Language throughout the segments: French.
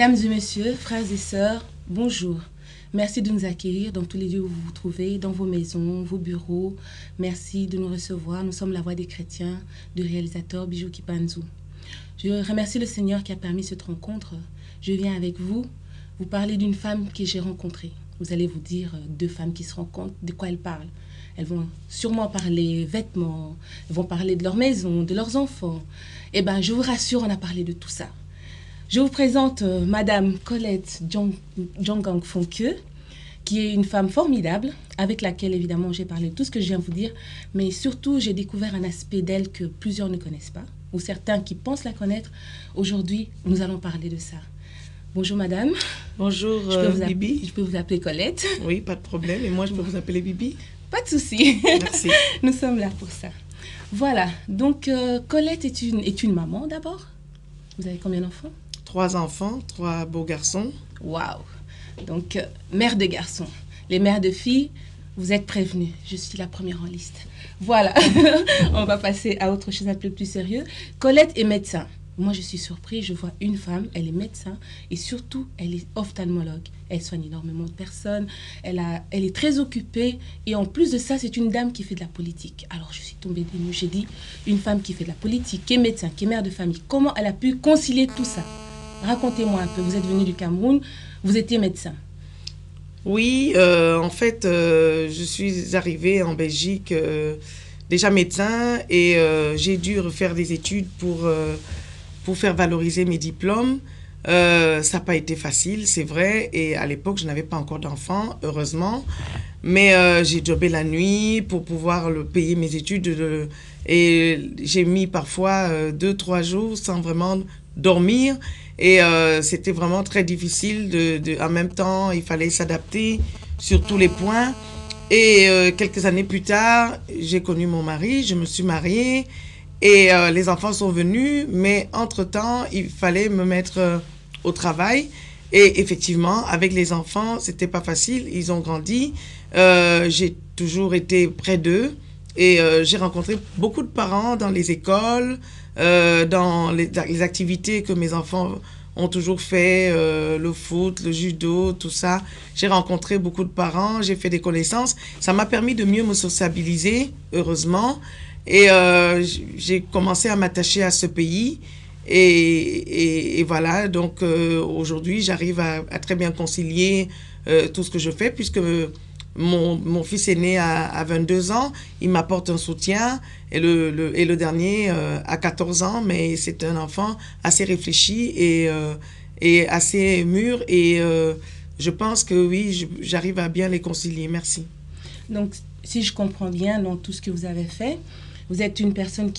Mesdames et messieurs, frères et sœurs, bonjour. Merci de nous accueillir dans tous les lieux où vous vous trouvez, dans vos maisons, vos bureaux. Merci de nous recevoir. Nous sommes la voix des chrétiens, du réalisateur Bijou Kipanzu. Je remercie le Seigneur qui a permis cette rencontre. Je viens avec vous parler d'une femme que j'ai rencontrée. Vous allez vous dire, deux femmes qui se rencontrent, de quoi elles parlent. Elles vont sûrement parler vêtements, elles vont parler de leur maison, de leurs enfants. Eh bien, je vous rassure, on a parlé de tout ça. Je vous présente Madame Colette Djongang Fonkeu, qui est une femme formidable, avec laquelle, évidemment, j'ai parlé de tout ce que je viens de vous dire, mais surtout, j'ai découvert un aspect d'elle que plusieurs ne connaissent pas, ou certains qui pensent la connaître. Aujourd'hui, nous allons parler de ça. Bonjour Madame. Bonjour Bibi. Je peux vous appeler Colette. Oui, pas de problème. Et moi, je peux vous appeler Bibi. Pas de souci. Merci. Nous sommes là pour ça. Voilà. Donc, Colette est une maman d'abord. Vous avez combien d'enfants? 3 enfants, 3 beaux garçons. Waouh. Donc, mère de garçons. Les mères de filles, vous êtes prévenues. Je suis la première en liste. Voilà. On va passer à autre chose un peu plus sérieux. Colette est médecin. Moi, je suis surprise, je vois une femme, elle est médecin et surtout, elle est ophtalmologue. Elle soigne énormément de personnes, elle est très occupée et en plus de ça, c'est une dame qui fait de la politique. Alors, je suis tombée des nues, j'ai dit, une femme qui fait de la politique, qui est médecin, qui est mère de famille, comment elle a pu concilier tout ça? Racontez-moi un peu, vous êtes venue du Cameroun, vous étiez médecin. Oui, en fait, je suis arrivée en Belgique déjà médecin et j'ai dû refaire des études pour faire valoriser mes diplômes. Ça n'a pas été facile, c'est vrai. Et à l'époque, je n'avais pas encore d'enfants, heureusement. Mais j'ai jobé la nuit pour pouvoir payer mes études. Et j'ai mis parfois 2-3 jours sans vraiment dormir. Et c'était vraiment très difficile. En même temps, il fallait s'adapter sur tous les points. Et quelques années plus tard, j'ai connu mon mari, je me suis mariée. Et les enfants sont venus, mais entre-temps, il fallait me mettre au travail. Et effectivement, avec les enfants, c'était pas facile. Ils ont grandi. J'ai toujours été près d'eux. Et j'ai rencontré beaucoup de parents dans les écoles, dans les activités que mes enfants ont toujours fait, le foot, le judo, tout ça. J'ai rencontré beaucoup de parents, j'ai fait des connaissances. Ça m'a permis de mieux me sociabiliser, heureusement. Et j'ai commencé à m'attacher à ce pays. Et voilà, donc aujourd'hui, j'arrive à très bien concilier tout ce que je fais, puisque mon fils aîné a 22 ans, il m'apporte un soutien, et le dernier a 14 ans, mais c'est un enfant assez réfléchi et assez mûr. Et je pense que oui, j'arrive à bien les concilier. Merci. Donc, si je comprends bien dans tout ce que vous avez fait, vous êtes une personne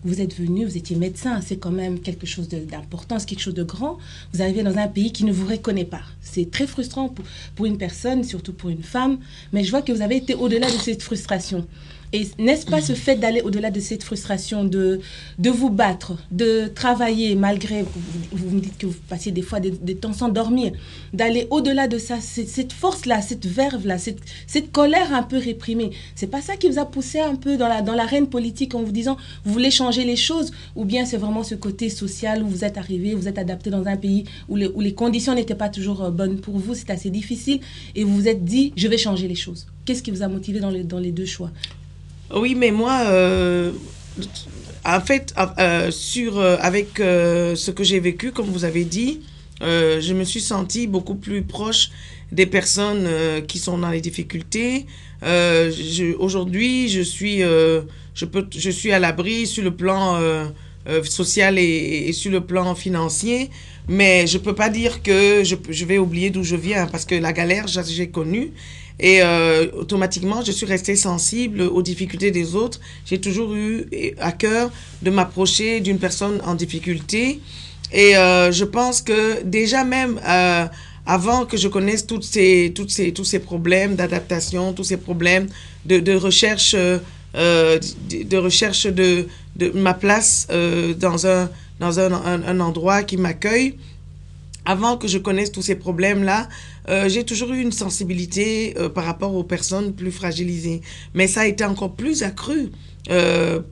vous êtes venu, vous étiez médecin, c'est quand même quelque chose d'important, c'est quelque chose de grand. Vous arrivez dans un pays qui ne vous reconnaît pas. C'est très frustrant pour une personne, surtout pour une femme, mais je vois que vous avez été au-delà de cette frustration. Et n'est-ce pas ce fait d'aller au-delà de cette frustration, de vous battre, de travailler malgré, vous me dites que vous passiez des fois des temps sans dormir, d'aller au-delà de ça, cette force-là, cette verve-là, cette colère un peu réprimée, c'est pas ça qui vous a poussé un peu dans l'arène politique en vous disant, vous voulez changer les choses, ou bien c'est vraiment ce côté social où vous êtes arrivé, vous êtes adapté dans un pays où les conditions n'étaient pas toujours bonnes pour vous, c'est assez difficile, et vous vous êtes dit, je vais changer les choses. Qu'est-ce qui vous a motivé dans les deux choix? Oui, mais moi, en fait, avec ce que j'ai vécu, comme vous avez dit, je me suis sentie beaucoup plus proche des personnes qui sont dans les difficultés. Aujourd'hui, je suis à l'abri sur le plan social et sur le plan financier, mais je peux pas dire que je vais oublier d'où je viens, parce que la galère, j'ai connu. Et automatiquement, je suis restée sensible aux difficultés des autres. J'ai toujours eu à cœur de m'approcher d'une personne en difficulté. Et je pense que déjà même avant que je connaisse tous ces problèmes d'adaptation, tous ces problèmes de recherche, de ma place dans un endroit qui m'accueille, avant que je connaisse tous ces problèmes-là, j'ai toujours eu une sensibilité par rapport aux personnes plus fragilisées. Mais ça a été encore plus accru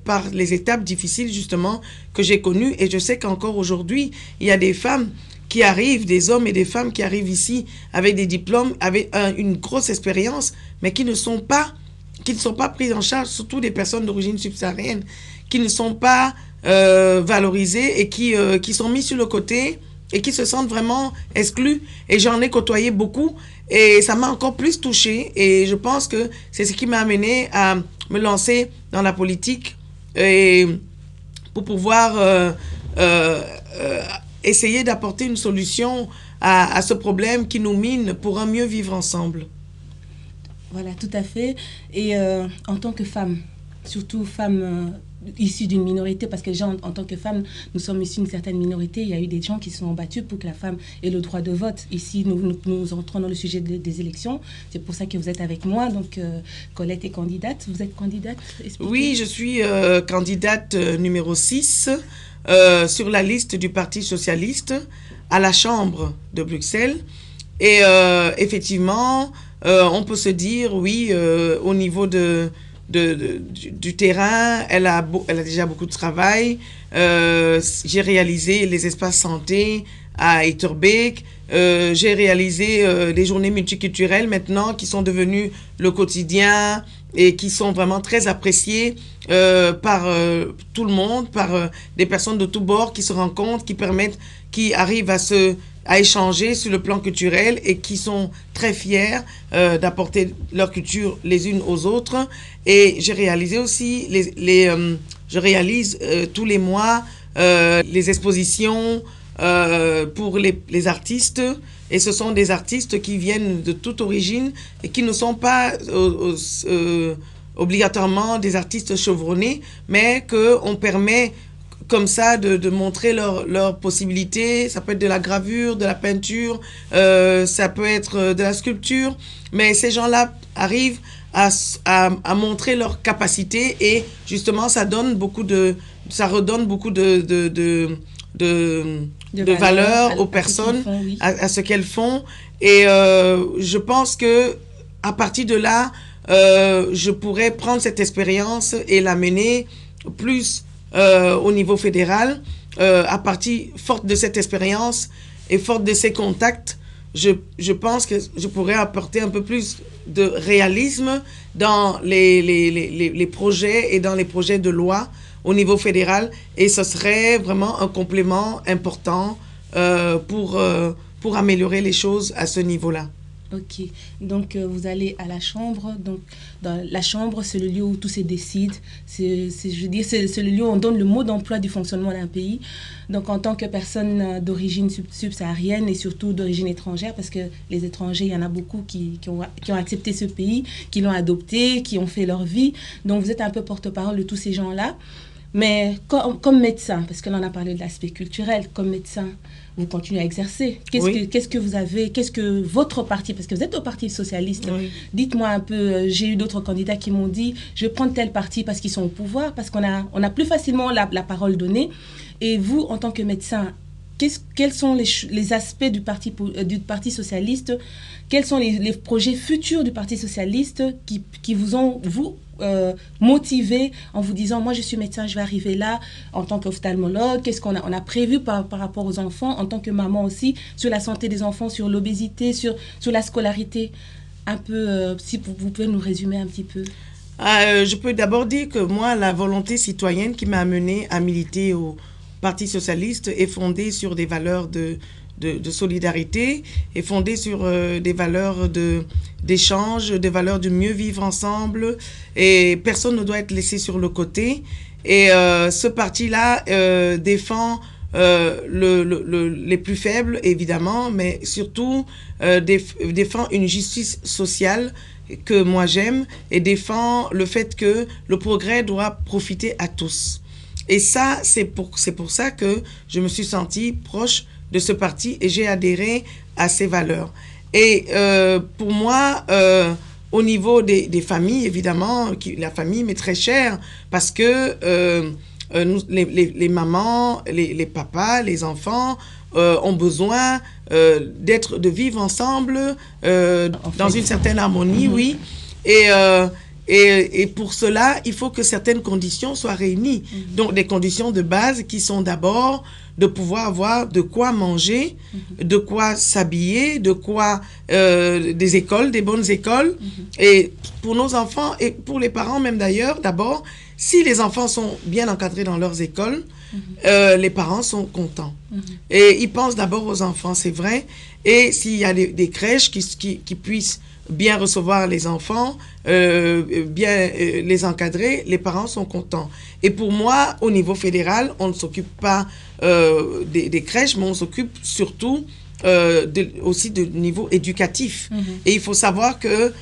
par les étapes difficiles, justement, que j'ai connues. Et je sais qu'encore aujourd'hui, il y a des femmes qui arrivent, des hommes et des femmes qui arrivent ici avec des diplômes, avec une grosse expérience, mais qui ne sont pas prises en charge, surtout des personnes d'origine subsaharienne, qui ne sont pas valorisées et qui sont mis sur le côté et qui se sentent vraiment exclus. Et j'en ai côtoyé beaucoup et ça m'a encore plus touchée. Et je pense que c'est ce qui m'a amené à me lancer dans la politique et pour pouvoir essayer d'apporter une solution à ce problème qui nous mine pour un mieux vivre ensemble. Voilà, tout à fait. Et en tant que femme, surtout femme issues d'une minorité, parce que déjà en tant que femme, nous sommes issus d'une certaine minorité, il y a eu des gens qui se sont battus pour que la femme ait le droit de vote. Ici, nous entrons dans le sujet des élections, c'est pour ça que vous êtes avec moi, donc Colette est candidate. Vous êtes candidate? Oui, je suis candidate numéro 6 sur la liste du Parti socialiste à la Chambre de Bruxelles. Et effectivement, on peut se dire, oui, au niveau du terrain, elle a déjà beaucoup de travail. J'ai réalisé les espaces santé à Etterbeek. J'ai réalisé des journées multiculturelles maintenant qui sont devenues le quotidien et qui sont vraiment très appréciées par tout le monde, par des personnes de tous bords qui se rencontrent, qui arrivent à échanger sur le plan culturel et qui sont très fiers d'apporter leur culture les unes aux autres. Et j'ai réalisé aussi, je réalise tous les mois les expositions pour les artistes. Et ce sont des artistes qui viennent de toute origine et qui ne sont pas obligatoirement des artistes chevronnés, mais qu'on permet comme ça de montrer leurs possibilités. Ça peut être de la gravure, de la peinture, ça peut être de la sculpture, mais ces gens-là arrivent à montrer leurs capacités et justement ça redonne beaucoup de valeur aux personnes, à ce qu'elles font. Et je pense que à partir de là, je pourrais prendre cette expérience et la mener plus au niveau fédéral. À partir forte de cette expérience et forte de ces contacts, je pense que je pourrais apporter un peu plus de réalisme dans les projets et dans les projets de loi au niveau fédéral, et ce serait vraiment un complément important pour améliorer les choses à ce niveau-là. Ok, donc vous allez à la Chambre. Donc dans la Chambre, c'est le lieu où tout se décide. C'est le lieu où on donne le mot d'emploi du fonctionnement d'un pays. Donc en tant que personne d'origine subsaharienne et surtout d'origine étrangère, parce que les étrangers, il y en a beaucoup qui ont accepté ce pays, qui l'ont adopté, qui ont fait leur vie. Donc vous êtes un peu porte-parole de tous ces gens-là. Mais comme médecin, parce que là on a parlé de l'aspect culturel, comme médecin, vous continuez à exercer. Qu'est-ce que vous avez, qu'est-ce que votre parti, parce que vous êtes au Parti socialiste, oui. Dites-moi un peu, j'ai eu d'autres candidats qui m'ont dit, je vais prendre tel parti parce qu'ils sont au pouvoir, parce qu'on a plus facilement la parole donnée. Et vous, en tant que médecin, quels sont les aspects du Parti socialiste, quels sont les projets futurs du Parti socialiste qui vous ont, motivé en vous disant, moi je suis médecin, je vais arriver là en tant qu'ophtalmologue, qu'est-ce qu'on a prévu par rapport aux enfants, en tant que maman aussi, sur la santé des enfants, sur l'obésité, sur la scolarité. Un peu, si vous pouvez nous résumer un petit peu. Je peux d'abord dire que moi, la volonté citoyenne qui m'a amenée à militer au Parti socialiste est fondée sur des valeurs de solidarité, est fondée sur des valeurs d'échange, des valeurs de mieux vivre ensemble, et personne ne doit être laissé sur le côté. Et ce parti-là défend les plus faibles, évidemment, mais surtout défend une justice sociale que moi j'aime, et défend le fait que le progrès doit profiter à tous. Et ça, c'est pour ça que je me suis sentie proche de ce parti et j'ai adhéré à ses valeurs. Et pour moi, au niveau des familles, évidemment, la famille m'est très chère parce que les mamans, les papas, les enfants ont besoin de vivre ensemble dans une certaine harmonie, oui. Et pour cela, il faut que certaines conditions soient réunies. Donc, des conditions de base qui sont d'abord de pouvoir avoir de quoi manger, de quoi s'habiller, de quoi des écoles, des bonnes écoles. Et pour nos enfants et pour les parents même d'ailleurs, d'abord, si les enfants sont bien encadrés dans leurs écoles, les parents sont contents. Et ils pensent d'abord aux enfants, c'est vrai. Et s'il y a des crèches qui puissent bien recevoir les enfants, bien les encadrer, les parents sont contents. Et pour moi, au niveau fédéral, on ne s'occupe pas des crèches, mais on s'occupe surtout aussi de niveau éducatif. Et il faut savoir que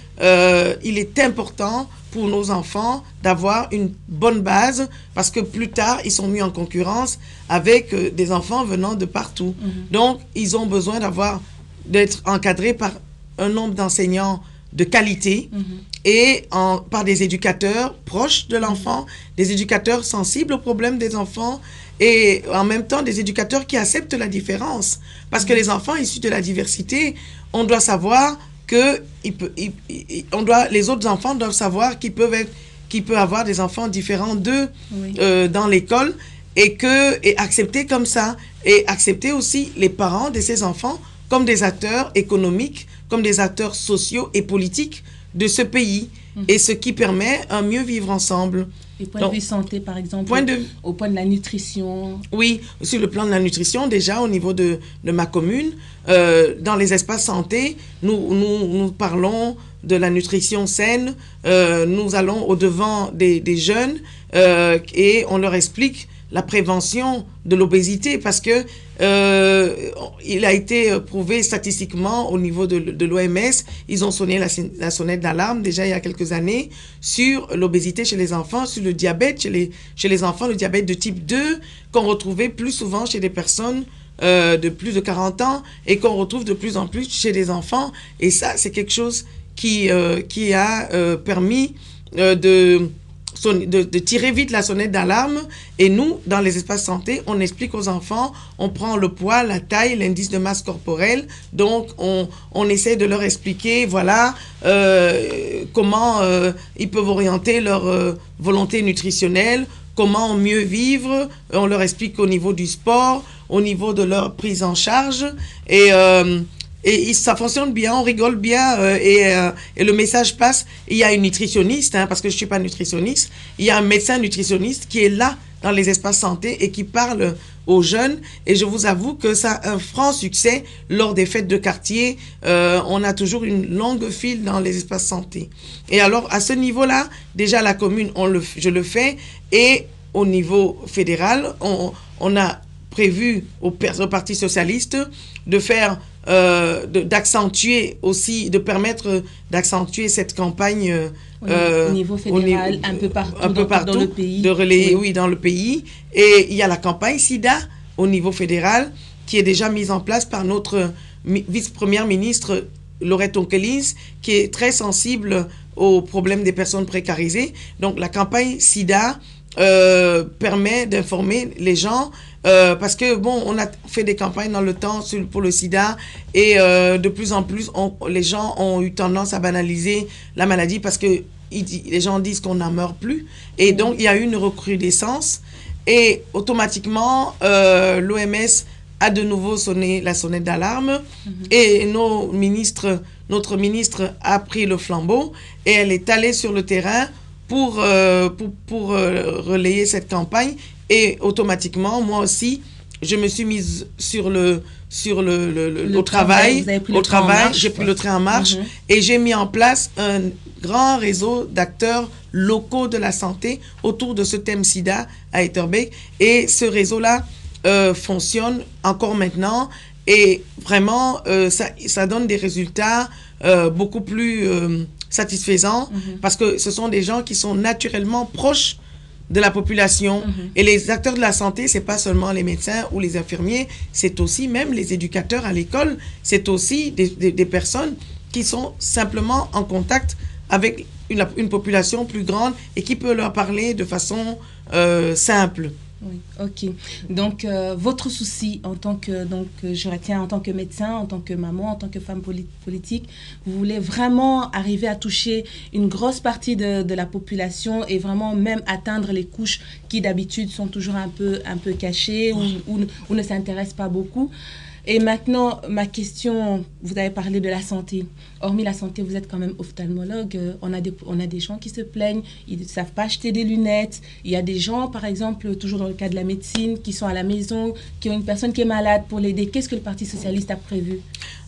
il est important pour nos enfants d'avoir une bonne base parce que plus tard, ils sont mis en concurrence avec des enfants venant de partout. Donc, ils ont besoin d'être encadrés par un nombre d'enseignants de qualité et par des éducateurs proches de l'enfant, des éducateurs sensibles aux problèmes des enfants et en même temps des éducateurs qui acceptent la différence. Parce que les enfants issus de la diversité, on doit savoir que les autres enfants doivent savoir qu'il peut avoir des enfants différents d'eux dans l'école et accepter comme ça et accepter aussi les parents de ces enfants comme des acteurs économiques, comme des acteurs sociaux et politiques de ce pays, et ce qui permet un mieux vivre ensemble. Et point de vue santé, par exemple, au point de la nutrition. Oui, sur le plan de la nutrition, déjà au niveau de ma commune, dans les espaces santé, nous parlons de la nutrition saine, nous allons au-devant des jeunes et on leur explique la prévention de l'obésité parce que il a été prouvé statistiquement au niveau de l'OMS, ils ont sonné la sonnette d'alarme déjà il y a quelques années sur l'obésité chez les enfants, sur le diabète chez les enfants, le diabète de type 2 qu'on retrouvait plus souvent chez des personnes de plus de 40 ans et qu'on retrouve de plus en plus chez les enfants. Et ça, c'est quelque chose qui a permis de tirer vite la sonnette d'alarme. Et nous, dans les espaces santé, on explique aux enfants, on prend le poids, la taille, l'indice de masse corporelle. Donc, on essaie de leur expliquer, voilà, comment ils peuvent orienter leur volonté nutritionnelle, comment mieux vivre. On leur explique au niveau du sport, au niveau de leur prise en charge. Et ça fonctionne bien, on rigole bien et le message passe. Il y a une nutritionniste, parce que je ne suis pas nutritionniste, il y a un médecin nutritionniste qui est là dans les espaces santé et qui parle aux jeunes. Et je vous avoue que ça a un franc succès lors des fêtes de quartier. On a toujours une longue file dans les espaces santé. Et alors, à ce niveau-là, déjà la commune, je le fais. Et au niveau fédéral, on a prévu au Parti socialiste de faire d'accentuer aussi, de permettre d'accentuer cette campagne au niveau fédéral, un peu partout dans le pays. De relayer, oui, dans le pays. Et il y a la campagne SIDA au niveau fédéral qui est déjà mise en place par notre vice-première ministre Laurette Onkelinx, qui est très sensible aux problèmes des personnes précarisées. Donc la campagne SIDA permet d'informer les gens parce que bon, on a fait des campagnes dans le temps pour le sida et de plus en plus les gens ont eu tendance à banaliser la maladie parce que les gens disent qu'on n'en meurt plus et donc il y a eu une recrudescence et automatiquement l'OMS a de nouveau sonné la sonnette d'alarme et notre ministre a pris le flambeau et elle est allée sur le terrain pour relayer cette campagne et automatiquement moi aussi je me suis mise au travail, j'ai pris le train en marche et j'ai mis en place un grand réseau d'acteurs locaux de la santé autour de ce thème SIDA à Etterbeek et ce réseau-là fonctionne encore maintenant et vraiment ça donne des résultats beaucoup plus satisfaisants parce que ce sont des gens qui sont naturellement proches de la population et les acteurs de la santé, c'est pas seulement les médecins ou les infirmiers, c'est aussi même les éducateurs à l'école, c'est aussi des personnes qui sont simplement en contact avec une population plus grande et qui peut leur parler de façon simple. Oui, ok. Donc, votre souci en tant que, donc, je retiens en tant que médecin, en tant que maman, en tant que femme politique, vous voulez vraiment arriver à toucher une grosse partie de la population et vraiment même atteindre les couches qui d'habitude sont toujours un peu cachées ou ne s'intéressent pas beaucoup. Et maintenant, ma question, vous avez parlé de la santé. Hormis la santé, vous êtes quand même ophtalmologue. On a des gens qui se plaignent, ils ne savent pas acheter des lunettes. Il y a des gens, par exemple, toujours dans le cas de la médecine, qui sont à la maison, qui ont une personne qui est malade pour l'aider. Qu'est-ce que le Parti socialiste a prévu?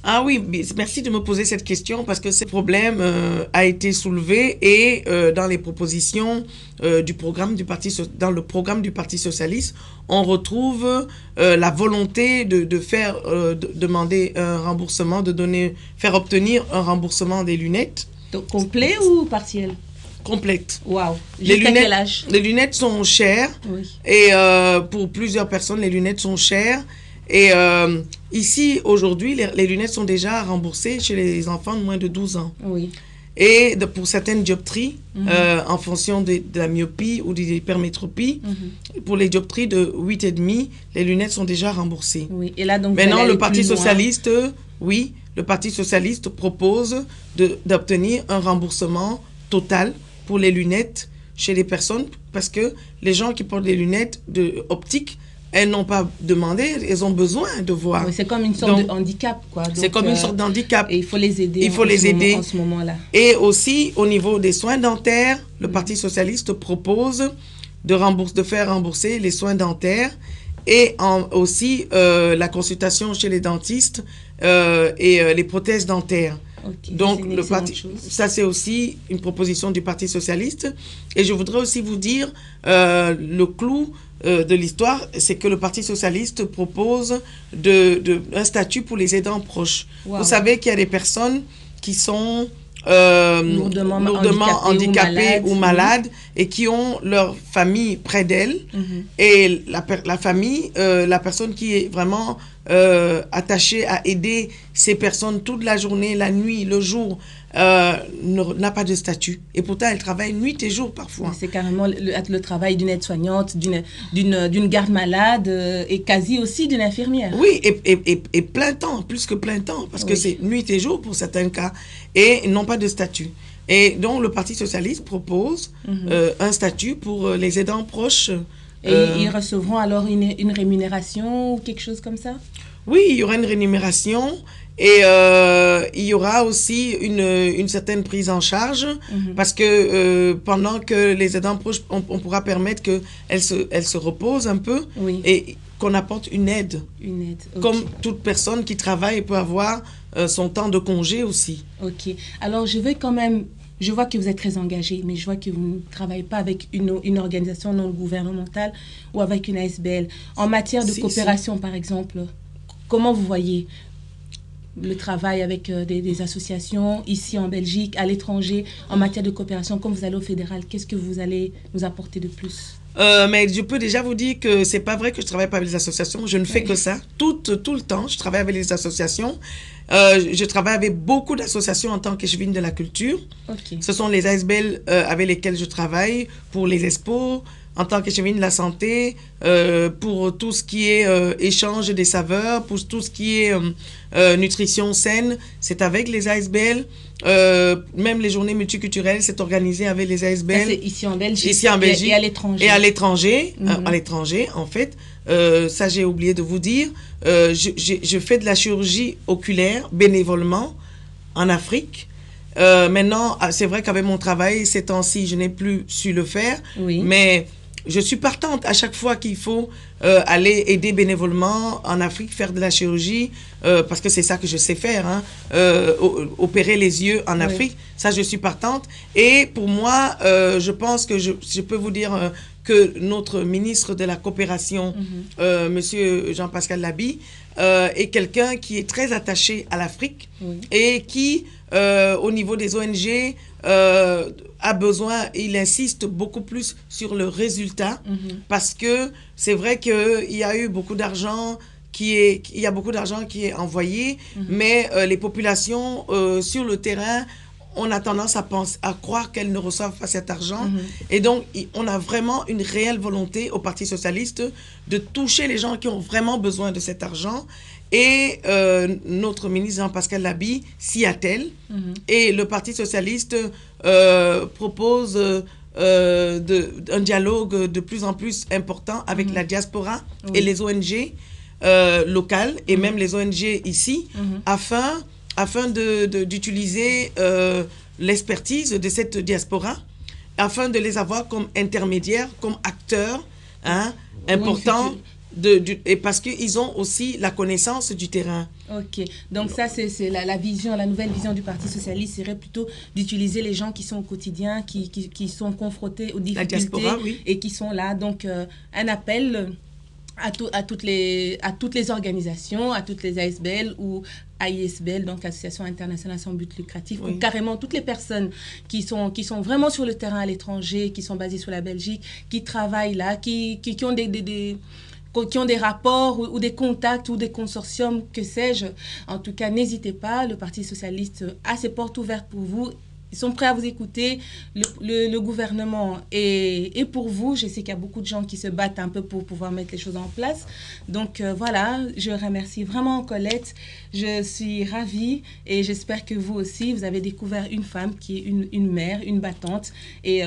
Ah oui, merci de me poser cette question parce que ce problème a été soulevé et dans les propositions du programme du dans le programme du Parti socialiste, on retrouve la volonté de faire demander un remboursement, faire obtenir un remboursement des lunettes. Donc, complet ou partiel? Complète. Waouh. Jusqu'à quel âge? Les lunettes sont chères. Oui. Et pour plusieurs personnes, les lunettes sont chères. Et ici, aujourd'hui, les lunettes sont déjà remboursées chez les enfants de moins de 12 ans. Oui. Et pour certaines dioptries, en fonction de la myopie ou de l'hypermétropie, pour les dioptries de 8,5, les lunettes sont déjà remboursées. Oui. Et là, donc, maintenant, le Parti socialiste, oui, le Parti socialiste propose d'obtenir un remboursement total pour les lunettes chez les personnes, parce que les gens qui portent des lunettes optiques, elles n'ont pas demandé, elles ont besoin de voir. Oui, c'est comme une sorte de handicap, quoi. C'est comme une sorte d'handicap. Et il faut les aider. Il faut les aider en ce moment-là. Et aussi, au niveau des soins dentaires, le Parti socialiste propose de faire rembourser les soins dentaires et aussi la consultation chez les dentistes et les prothèses dentaires. Okay, donc, ça c'est aussi une proposition du Parti socialiste. Et je voudrais aussi vous dire, le clou de l'histoire, c'est que le Parti socialiste propose un statut pour les aidants proches. Wow. Vous savez qu'il y a des personnes qui sont lourdement handicapées ou malades et qui ont leur famille près d'elles. Et la famille, la personne qui est vraiment attachée à aider ces personnes toute la journée, la nuit, le jour, n'a pas de statut. Et pourtant, elle travaille nuit et jour parfois. C'est carrément le travail d'une aide-soignante, d'une garde malade et quasi aussi d'une infirmière. Oui, et plein temps, plus que plein temps, parce que c'est nuit et jour pour certains cas, et n'ont pas de statut. Et donc, le Parti socialiste propose un statut pour les aidants proches. Et ils recevront alors une rémunération ou quelque chose comme ça? Oui, il y aura une rémunération et il y aura aussi une certaine prise en charge parce que pendant que les aidants proches, on pourra permettre qu'elles se reposent un peu et qu'on apporte une aide. Une aide, okay. Comme toute personne qui travaille peut avoir son temps de congé aussi. Ok. Alors, je vois que vous êtes très engagé, mais je vois que vous ne travaillez pas avec une organisation non gouvernementale ou avec une ASBL. En matière de coopération, par exemple, comment vous voyez le travail avec des associations ici en Belgique, à l'étranger, en matière de coopération, comme vous allez au fédéral, qu'est-ce que vous allez nous apporter de plus? Mais je peux déjà vous dire que c'est pas vrai que je travaille pas avec les associations. Je ne fais que ça. Tout le temps, je travaille avec les associations. Je travaille avec beaucoup d'associations en tant qu'échevine de la culture. Okay. Ce sont les ASBL avec lesquels je travaille pour les expos, en tant qu'échevine de la santé, pour tout ce qui est échange des saveurs, pour tout ce qui est nutrition saine, c'est avec les ASBL. Même les journées multiculturelles, c'est organisé avec les ASBL. C'est ici en Belgique. Ici en Belgique. Et à l'étranger. Et à l'étranger. À l'étranger, en fait. Ça, j'ai oublié de vous dire. Je fais de la chirurgie oculaire bénévolement en Afrique. Maintenant, c'est vrai qu'avec mon travail, ces temps-ci, je n'ai plus su le faire. Mais je suis partante à chaque fois qu'il faut aller aider bénévolement en Afrique, faire de la chirurgie, parce que c'est ça que je sais faire, hein, opérer les yeux en Afrique, ça je suis partante. Et pour moi, je pense que je peux vous dire que notre ministre de la coopération, Monsieur Jean-Pascal Labi, est quelqu'un qui est très attaché à l'Afrique et qui, au niveau des ONG, a besoin, il insiste beaucoup plus sur le résultat parce que c'est vrai qu'il y a eu beaucoup d'argent il y a beaucoup d'argent qui est envoyé, mais les populations sur le terrain on a tendance à croire qu'elles ne reçoivent pas cet argent. Et donc, on a vraiment une réelle volonté au Parti socialiste de toucher les gens qui ont vraiment besoin de cet argent. Et notre ministre Jean-Pascal Labi s'y attelle. Et le Parti socialiste propose un dialogue de plus en plus important avec la diaspora et les ONG locales et même les ONG ici afin d'utiliser l'expertise de cette diaspora, afin de les avoir comme intermédiaires, comme acteurs importants, et parce qu'ils ont aussi la connaissance du terrain. Ok, donc ça c'est la vision, la nouvelle vision du Parti socialiste serait plutôt d'utiliser les gens qui sont au quotidien, qui sont confrontés aux difficultés, la diaspora, et qui sont là. Donc un appel à toutes les organisations, à toutes les ASBL ou AISBL, donc Association internationale sans but lucratif, ou carrément toutes les personnes qui sont vraiment sur le terrain à l'étranger, qui sont basées sur la Belgique, qui travaillent là, qui ont qui ont des rapports ou des contacts ou des consortiums, que sais-je. En tout cas, n'hésitez pas, le Parti socialiste a ses portes ouvertes pour vous. Ils sont prêts à vous écouter. Le gouvernement est pour vous. Je sais qu'il y a beaucoup de gens qui se battent un peu pour pouvoir mettre les choses en place. Donc voilà, je remercie vraiment Colette. Je suis ravie et j'espère que vous aussi, vous avez découvert une femme qui est une mère, une battante. Et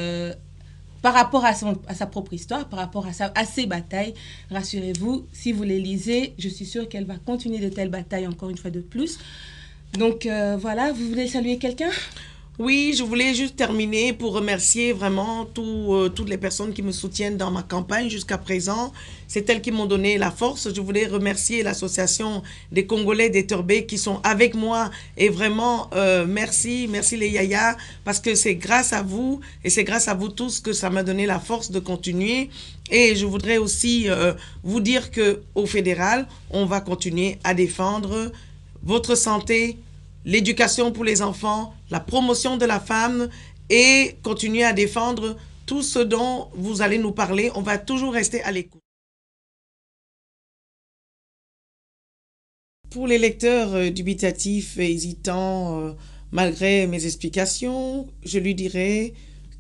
par rapport à sa propre histoire, par rapport à ses batailles, rassurez-vous, si vous les lisez, je suis sûre qu'elle va continuer de telles batailles encore une fois de plus. Donc voilà, vous voulez saluer quelqu'un ? Oui, je voulais juste terminer pour remercier vraiment toutes les personnes qui me soutiennent dans ma campagne jusqu'à présent. C'est elles qui m'ont donné la force. Je voulais remercier l'association des Congolais d'Etterbeek qui sont avec moi. Et vraiment, merci les Yaya, parce que c'est grâce à vous et c'est grâce à vous tous que ça m'a donné la force de continuer. Et je voudrais aussi vous dire qu'au fédéral, on va continuer à défendre votre santé, l'éducation pour les enfants, la promotion de la femme et continuer à défendre tout ce dont vous allez nous parler. On va toujours rester à l'écoute. Pour les lecteurs dubitatifs et hésitants, malgré mes explications, je lui dirais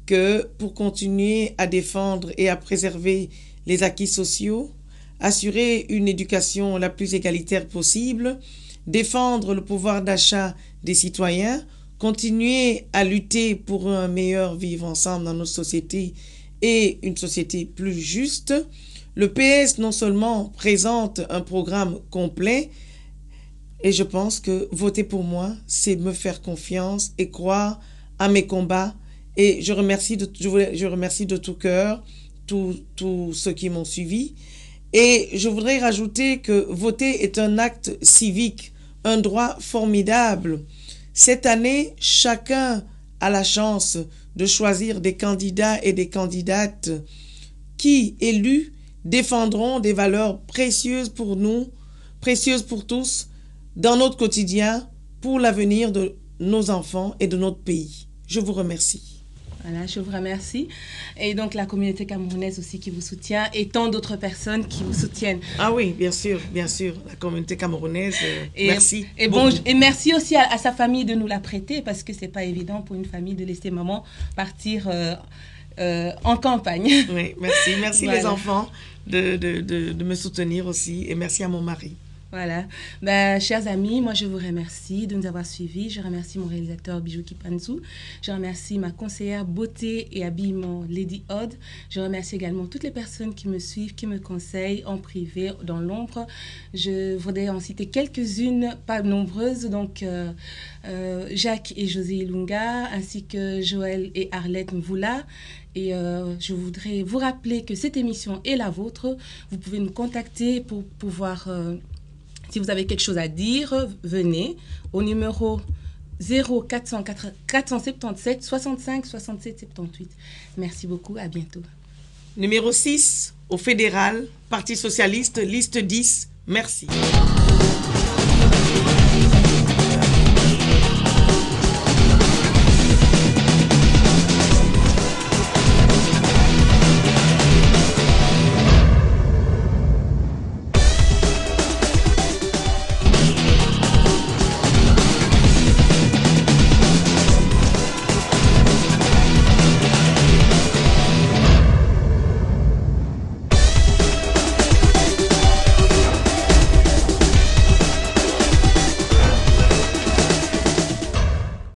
que pour continuer à défendre et à préserver les acquis sociaux, assurer une éducation la plus égalitaire possible, défendre le pouvoir d'achat des citoyens, continuer à lutter pour un meilleur vivre ensemble dans notre société et une société plus juste, le PS non seulement présente un programme complet, et je pense que voter pour moi, c'est me faire confiance et croire à mes combats. Et je remercie de tout cœur tous ceux qui m'ont suivi. Et je voudrais rajouter que voter est un acte civique, un droit formidable. Cette année, chacun a la chance de choisir des candidats et des candidates qui, élus, défendront des valeurs précieuses pour nous, précieuses pour tous, dans notre quotidien, pour l'avenir de nos enfants et de notre pays. Je vous remercie. Voilà, je vous remercie. Et donc, la communauté camerounaise aussi qui vous soutient et tant d'autres personnes qui vous soutiennent. Ah oui, bien sûr, la communauté camerounaise, merci. Et, bon, et merci aussi à sa famille de nous la prêter parce que c'est pas évident pour une famille de laisser maman partir en campagne. Oui, merci voilà. Les enfants de me soutenir aussi et merci à mon mari. Voilà. Chers amis, moi je vous remercie de nous avoir suivis. Je remercie mon réalisateur Bijou Kipanzou. Je remercie ma conseillère beauté et habillement Lady Odd. Je remercie également toutes les personnes qui me suivent, qui me conseillent en privé, dans l'ombre. Je voudrais en citer quelques-unes, pas nombreuses. Donc Jacques et José Ilunga, ainsi que Joël et Arlette Mvoula. Et je voudrais vous rappeler que cette émission est la vôtre. Vous pouvez nous contacter pour pouvoir... si vous avez quelque chose à dire, venez au numéro 0477 65 67 78. Merci beaucoup, à bientôt. Numéro 6, au fédéral, Parti socialiste, liste 10. Merci.